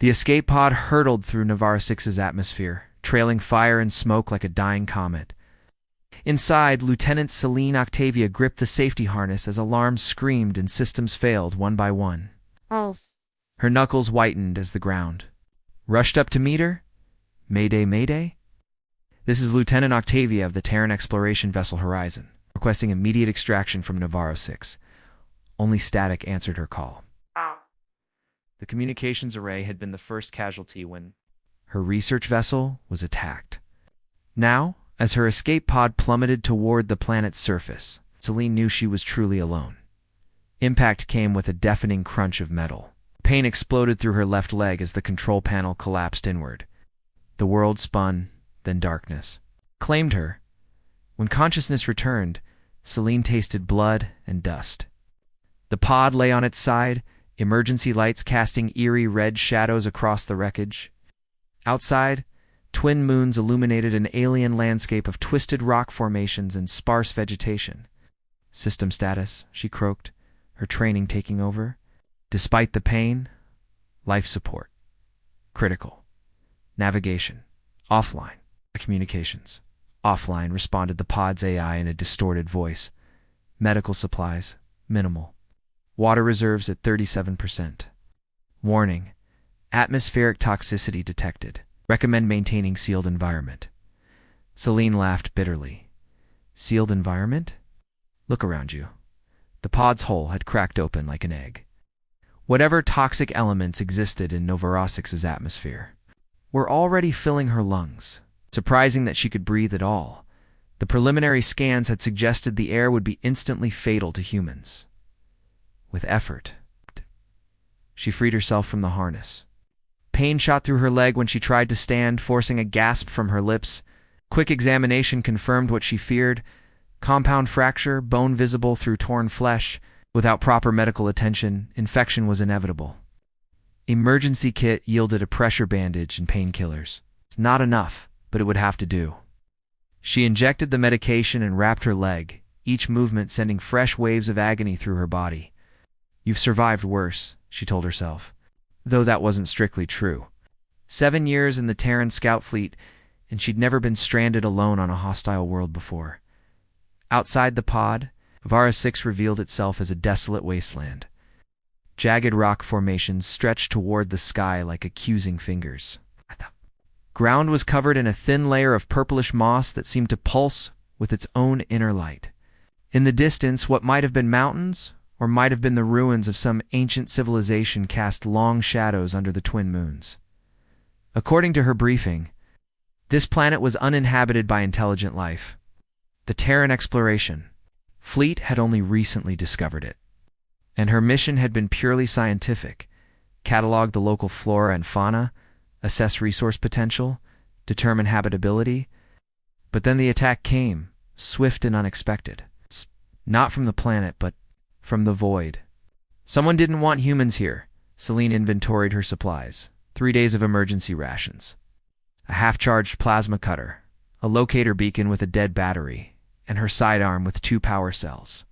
The escape pod hurtled through Navarre 6's atmosphere, trailing fire and smoke like a dying comet. Inside, Lieutenant Celine Octavia gripped the safety harness as alarms screamed and systems failed one by one. Oh. Her knuckles whitened as the ground. Rushed up to meet her? Mayday, mayday? This is Lieutenant Octavia of the Terran exploration vessel Horizon, requesting immediate extraction from Navarro 6. Only static answered her call. The communications array had been the first casualty when her research vessel was attacked. Now, as her escape pod plummeted toward the planet's surface, Celine knew she was truly alone. Impact came with a deafening crunch of metal. Pain exploded through her left leg as the control panel collapsed inward. The world spun, then darkness claimed her. When consciousness returned, Celine tasted blood and dust. The pod lay on its side, emergency lights casting eerie red shadows across the wreckage. Outside, twin moons illuminated an alien landscape of twisted rock formations and sparse vegetation. System status, she croaked, her training taking over. Despite the pain, life support. Critical. Navigation. Offline. Communications. Offline, responded the pod's AI in a distorted voice. Medical supplies. Minimal. Water reserves at 37%. Warning. Atmospheric toxicity detected. Recommend maintaining sealed environment. Celine laughed bitterly. Sealed environment? Look around you. The pod's hull had cracked open like an egg. Whatever toxic elements existed in Navarro 6's atmosphere were already filling her lungs. Surprising that she could breathe at all. The preliminary scans had suggested the air would be instantly fatal to humans. With effort, she freed herself from the harness. Pain shot through her leg when she tried to stand, forcing a gasp from her lips. Quick examination confirmed what she feared. Compound fracture, bone visible through torn flesh. Without proper medical attention, infection was inevitable. Emergency kit yielded a pressure bandage and painkillers. Not enough, but it would have to do. She injected the medication and wrapped her leg, each movement sending fresh waves of agony through her body. You've survived worse, she told herself, though that wasn't strictly true. 7 years in the Terran scout fleet, and she'd never been stranded alone on a hostile world before. Outside the pod, Navarro 6 revealed itself as a desolate wasteland. Jagged rock formations stretched toward the sky like accusing fingers. Ground was covered in a thin layer of purplish moss that seemed to pulse with its own inner light. In the distance, what might have been mountains, or might have been the ruins of some ancient civilization, cast long shadows under the twin moons. According to her briefing, this planet was uninhabited by intelligent life. The Terran exploration fleet had only recently discovered it, and her mission had been purely scientific: catalog the local flora and fauna, assess resource potential, determine habitability. But then the attack came, swift and unexpected. Not from the planet, but from the void. Someone didn't want humans here. Celine inventoried her supplies. 3 days of emergency rations. A half-charged plasma cutter, a locator beacon with a dead battery, and her sidearm with 2 power cells.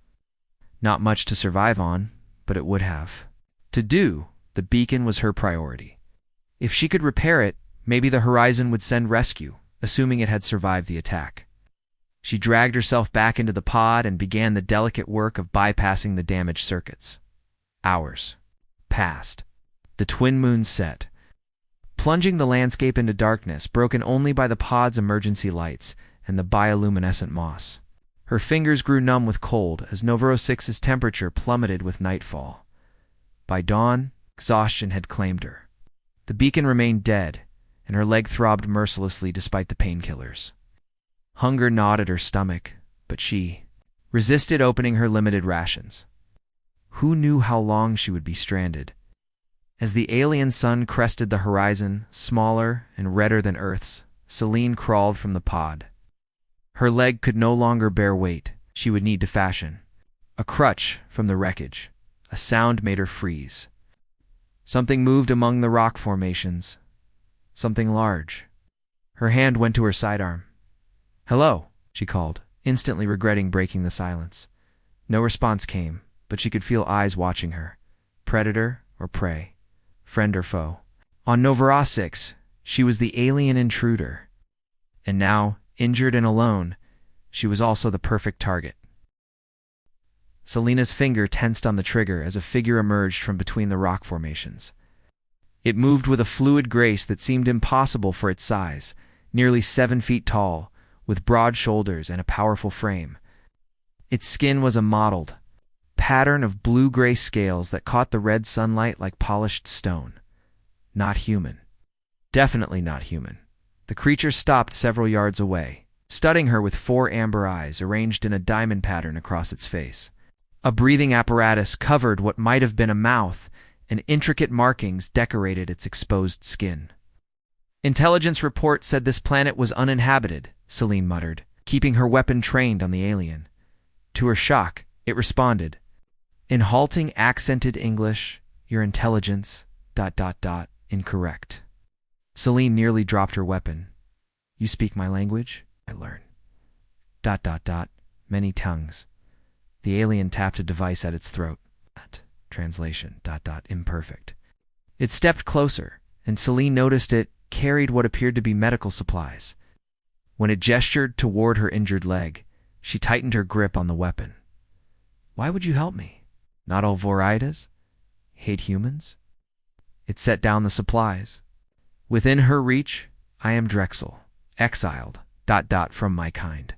Not much to survive on, but it would have. To do, the beacon was her priority. If she could repair it, maybe the Horizon would send rescue, assuming it had survived the attack. She dragged herself back into the pod and began the delicate work of bypassing the damaged circuits. Hours passed. The twin moons set, plunging the landscape into darkness, broken only by the pod's emergency lights and the bioluminescent moss. Her fingers grew numb with cold as Navarro 6's temperature plummeted with nightfall. By dawn, exhaustion had claimed her. The beacon remained dead, and her leg throbbed mercilessly despite the painkillers. Hunger gnawed at her stomach, but she resisted opening her limited rations. Who knew how long she would be stranded? As the alien sun crested the horizon, smaller and redder than Earth's, Celine crawled from the pod. Her leg could no longer bear weight. She would need to fashion a crutch from the wreckage. A sound made her freeze. Something moved among the rock formations. Something large. Her hand went to her sidearm. "Hello," she called, instantly regretting breaking the silence. No response came, but she could feel eyes watching her. Predator or prey? Friend or foe? On Novara 6, she was the alien intruder. And now, injured and alone, she was also the perfect target. Selena's finger tensed on the trigger as a figure emerged from between the rock formations. It moved with a fluid grace that seemed impossible for its size, nearly 7 feet tall, with broad shoulders and a powerful frame. Its skin was a mottled pattern of blue-gray scales that caught the red sunlight like polished stone. Not human. Definitely not human. The creature stopped several yards away, studying her with 4 amber eyes arranged in a diamond pattern across its face. A breathing apparatus covered what might have been a mouth, and intricate markings decorated its exposed skin. Intelligence report said this planet was uninhabited, Selene muttered, keeping her weapon trained on the alien. To her shock, it responded. In halting, accented English, your intelligence, ... incorrect. Selene nearly dropped her weapon. You speak my language? I learn. ... Many tongues. The alien tapped a device at its throat. Translation ... imperfect. It stepped closer, and Selene noticed it carried what appeared to be medical supplies. When it gestured toward her injured leg, she tightened her grip on the weapon. Why would you help me? Not all Voraidas? Hate humans? It set down the supplies. Within her reach, I am Drexel, exiled, ... from my kind.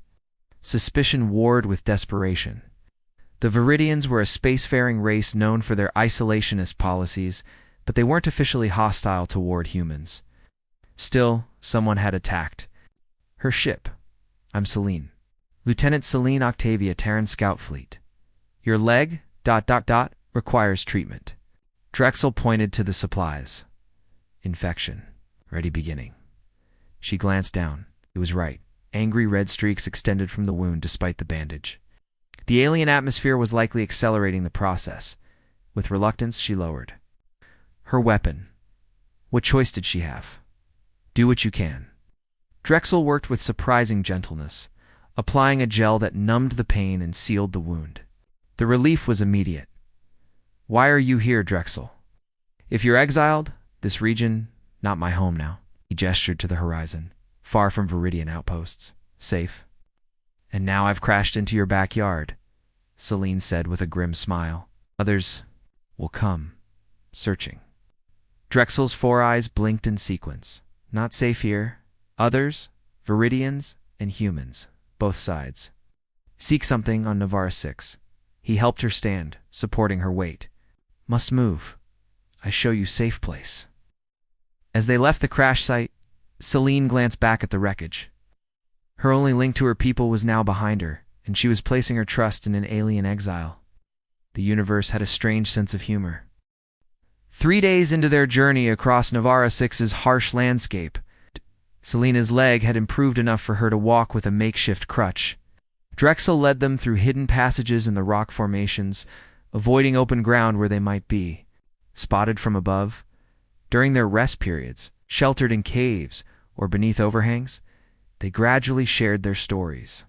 Suspicion warred with desperation. The Viridians were a spacefaring race known for their isolationist policies, but they weren't officially hostile toward humans. Still, someone had attacked. Her ship. I'm Selene. Lieutenant Selene Octavia, Terran Scout Fleet. Your leg, ... requires treatment. Drexel pointed to the supplies. Infection. Ready beginning. She glanced down. It was right. Angry red streaks extended from the wound despite the bandage. The alien atmosphere was likely accelerating the process. With reluctance, she lowered. Her weapon. What choice did she have? Do what you can. Drexel worked with surprising gentleness, applying a gel that numbed the pain and sealed the wound. The relief was immediate. Why are you here, Drexel? If you're exiled, this region, not my home now. He gestured to the horizon, far from Viridian outposts, safe. And now I've crashed into your backyard, Selene said with a grim smile. Others will come, searching. Drexel's 4 eyes blinked in sequence. Not safe here. Others, Viridians and humans, both sides. Seek something on Novara 6. He helped her stand, supporting her weight. Must move. I show you safe place. As they left the crash site, Selene glanced back at the wreckage. Her only link to her people was now behind her, and she was placing her trust in an alien exile. The universe had a strange sense of humor. 3 days into their journey across Novara 6's harsh landscape, Selena's leg had improved enough for her to walk with a makeshift crutch. Drexel led them through hidden passages in the rock formations, avoiding open ground where they might be spotted from above. During their rest periods, sheltered in caves or beneath overhangs, they gradually shared their stories.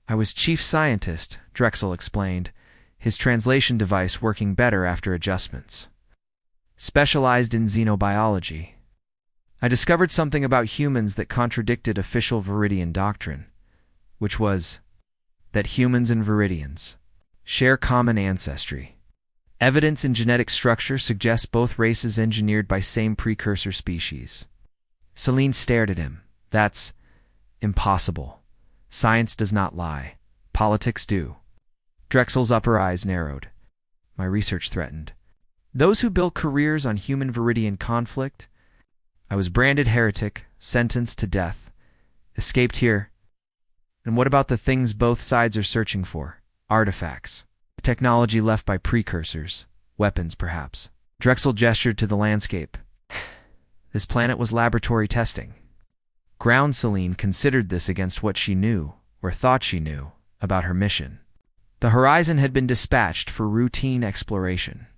I was chief scientist, Drexel explained, his translation device working better after adjustments. Specialized in xenobiology. I discovered something about humans that contradicted official Viridian doctrine, which was that humans and Viridians share common ancestry. Evidence in genetic structure suggests both races engineered by same precursor species. Selene stared at him. That's impossible. Science does not lie. Politics do. Drexel's upper eyes narrowed. My research threatened. Those who built careers on human-Viridian conflict? I was branded heretic, sentenced to death. Escaped here. And what about the things both sides are searching for? Artifacts. Technology left by precursors. Weapons, perhaps. Drexel gestured to the landscape. This planet was laboratory testing. Ground Selene considered this against what she knew, or thought she knew, about her mission. The horizon had been dispatched for routine exploration.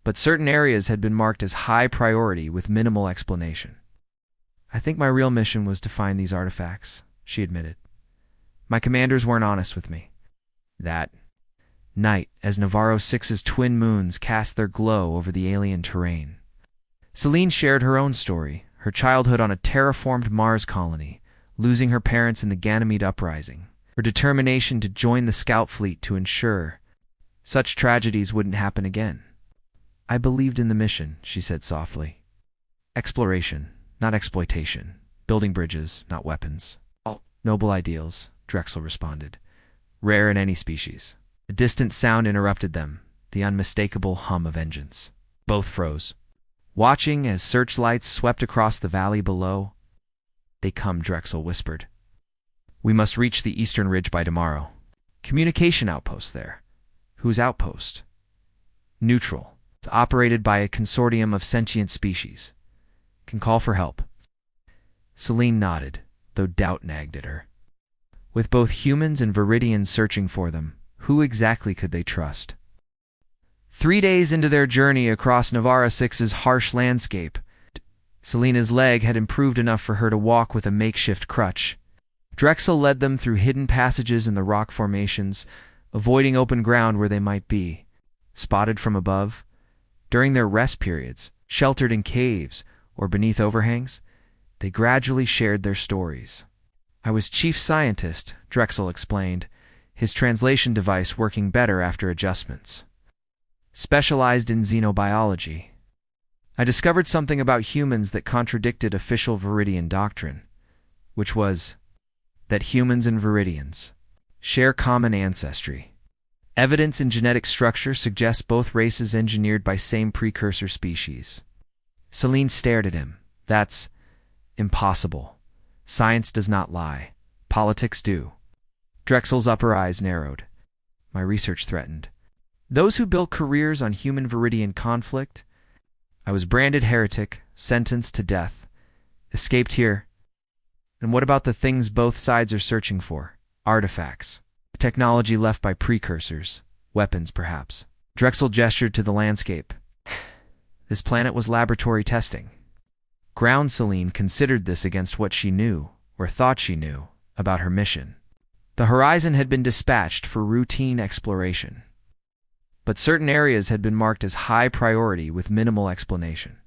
But certain areas had been marked as high priority with minimal explanation. I think my real mission was to find these artifacts, she admitted. My commanders weren't honest with me. That night, as Novara 6's twin moons cast their glow over the alien terrain, Celine shared her own story, her childhood on a terraformed Mars colony, losing her parents in the Ganymede uprising, her determination to join the scout fleet to ensure such tragedies wouldn't happen again. I believed in the mission, she said softly. Exploration, not exploitation. Building bridges, not weapons. Noble ideals, Drexel responded. Rare in any species. A distant sound interrupted them, the unmistakable hum of engines. Both froze. Watching as searchlights swept across the valley below. They come, Drexel whispered. We must reach the eastern ridge by tomorrow. Communication outpost there. Whose outpost? Neutral. It's operated by a consortium of sentient species. Can call for help. Celine nodded, though doubt nagged at her. With both humans and Viridians searching for them, who exactly could they trust? 3 days into their journey across Navarra 6's harsh landscape, Selena's leg had improved enough for her to walk with a makeshift crutch. Drexel led them through hidden passages in the rock formations, avoiding open ground where they might be spotted from above. During their rest periods, sheltered in caves or beneath overhangs, they gradually shared their stories. I was chief scientist, Drexel explained, his translation device working better after adjustments. Specialized in xenobiology. I discovered something about humans that contradicted official Viridian doctrine, which was that humans and Viridians share common ancestry. Evidence in genetic structure suggests both races engineered by same precursor species. Celine stared at him. That's impossible. Science does not lie. Politics do. Drexel's upper eyes narrowed. My research threatened. Those who built careers on human-Viridian conflict? I was branded heretic, sentenced to death. Escaped here. And what about the things both sides are searching for? Artifacts. Technology left by precursors. Weapons, perhaps. Drexel gestured to the landscape. This planet was laboratory testing. Ground Celine considered this against what she knew, or thought she knew, about her mission. The horizon had been dispatched for routine exploration. But certain areas had been marked as high priority with minimal explanation.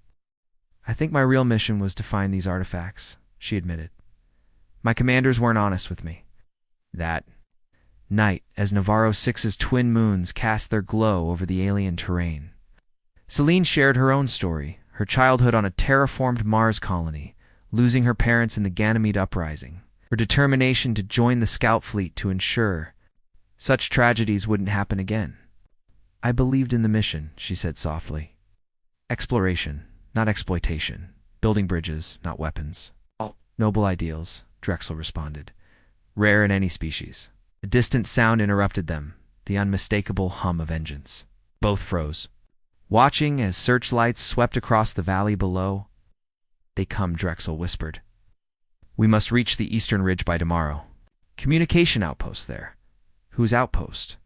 I think my real mission was to find these artifacts, she admitted. My commanders weren't honest with me. That night, as Navarro 6's twin moons cast their glow over the alien terrain. Celine shared her own story, her childhood on a terraformed Mars colony, losing her parents in the Ganymede uprising, her determination to join the scout fleet to ensure such tragedies wouldn't happen again. I believed in the mission, she said softly. Exploration, not exploitation. Building bridges, not weapons. Noble ideals, Drexel responded. Rare in any species. A distant sound interrupted them, the unmistakable hum of engines. Both froze. Watching as searchlights swept across the valley below. They come, Drexel whispered. We must reach the eastern ridge by tomorrow. Communication outpost there. Whose outpost?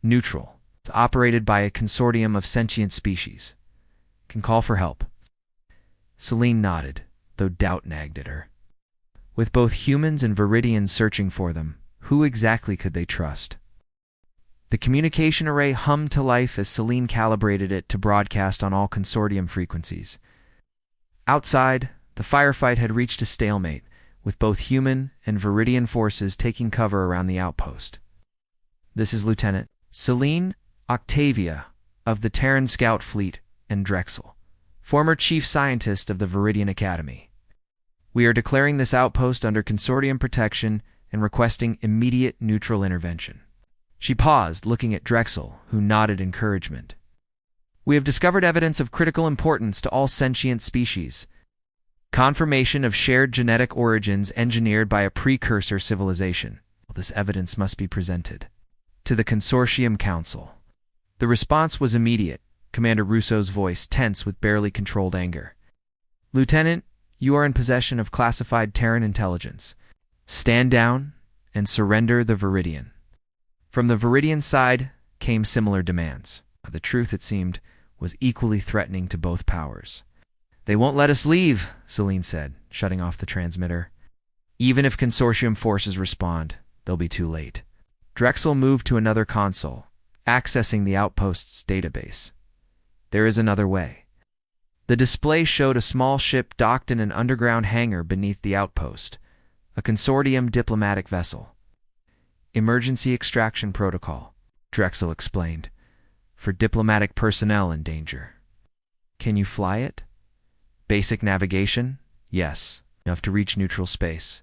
Neutral. It's operated by a consortium of sentient species. Can call for help. Celine nodded, though doubt nagged at her. With both humans and Viridians searching for them, who exactly could they trust? The communication array hummed to life as Celine calibrated it to broadcast on all consortium frequencies. Outside, the firefight had reached a stalemate, with both human and Viridian forces taking cover around the outpost. This is Lieutenant Celine Octavia of the Terran Scout Fleet and Drexel, former chief scientist of the Viridian Academy. We are declaring this outpost under consortium protection and requesting immediate neutral intervention. She paused, looking at Drexel, who nodded encouragement. We have discovered evidence of critical importance to all sentient species. Confirmation of shared genetic origins engineered by a precursor civilization. This evidence must be presented to the Consortium Council. The response was immediate, Commander Russo's voice tense with barely controlled anger. Lieutenant, you are in possession of classified Terran intelligence. Stand down and surrender the Viridian. From the Viridian side came similar demands. The truth, it seemed, was equally threatening to both powers. They won't let us leave, Celine said, shutting off the transmitter. Even if consortium forces respond, they'll be too late. Drexel moved to another console, accessing the outpost's database. There is another way. The display showed a small ship docked in an underground hangar beneath the outpost, a consortium diplomatic vessel. Emergency extraction protocol, Drexel explained, for diplomatic personnel in danger. Can you fly it? Basic navigation? Yes, enough to reach neutral space.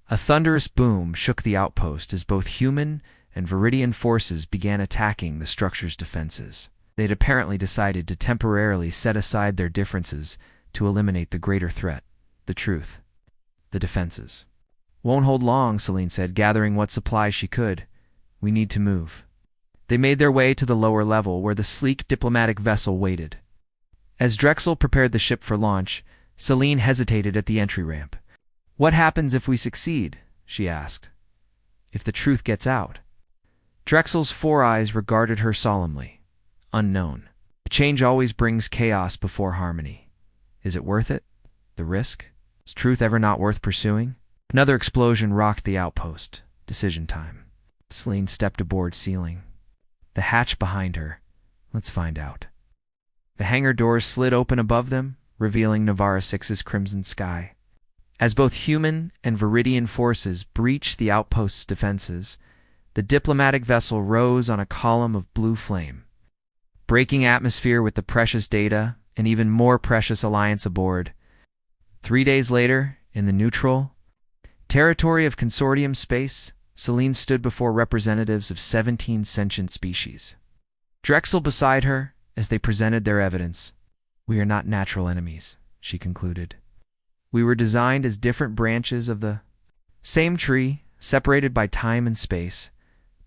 A thunderous boom shook the outpost as both human and Viridian forces began attacking the structure's defenses. They had apparently decided to temporarily set aside their differences to eliminate the greater threat, the truth, the defenses. Won't hold long, Celine said, gathering what supplies she could. We need to move. They made their way to the lower level where the sleek diplomatic vessel waited. As Drexel prepared the ship for launch, Celine hesitated at the entry ramp. What happens if we succeed? She asked. If the truth gets out? Drexel's four eyes regarded her solemnly. Unknown. Change always brings chaos before harmony. Is it worth it? The risk? Is truth ever not worth pursuing? Another explosion rocked the outpost. Decision time. Celine stepped aboard ceiling. The hatch behind her. Let's find out. The hangar doors slid open above them, revealing Navarra 6's crimson sky. As both human and Viridian forces breached the outpost's defenses, the diplomatic vessel rose on a column of blue flame. Breaking atmosphere with the precious data and even more precious alliance aboard. 3 days later, in the neutral territory of consortium space, Celine stood before representatives of 17 sentient species. Drexel beside her as they presented their evidence. We are not natural enemies, she concluded. We were designed as different branches of the same tree, separated by time and space,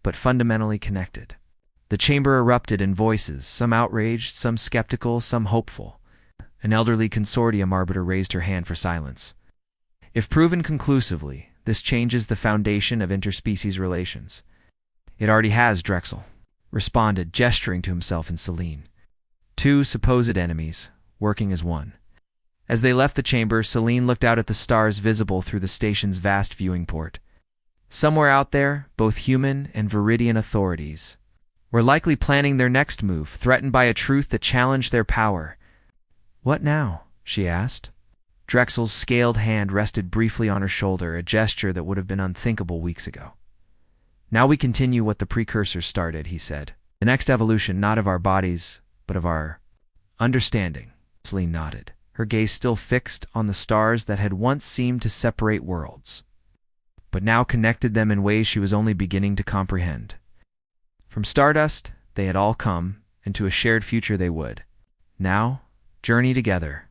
but fundamentally connected. The chamber erupted in voices, some outraged, some skeptical, some hopeful. An elderly consortium arbiter raised her hand for silence. If proven conclusively, this changes the foundation of interspecies relations. It already has, Drexel responded, gesturing to himself and Celine. Two supposed enemies, working as one. As they left the chamber, Celine looked out at the stars visible through the station's vast viewing port. Somewhere out there, both human and Viridian authorities were likely planning their next move, threatened by a truth that challenged their power. What now? She asked. Drexel's scaled hand rested briefly on her shoulder, a gesture that would have been unthinkable weeks ago. Now we continue what the precursors started, he said. The next evolution, not of our bodies, but of our understanding. Celine nodded, her gaze still fixed on the stars that had once seemed to separate worlds, but now connected them in ways she was only beginning to comprehend. From stardust, they had all come, and to a shared future they would now journey together,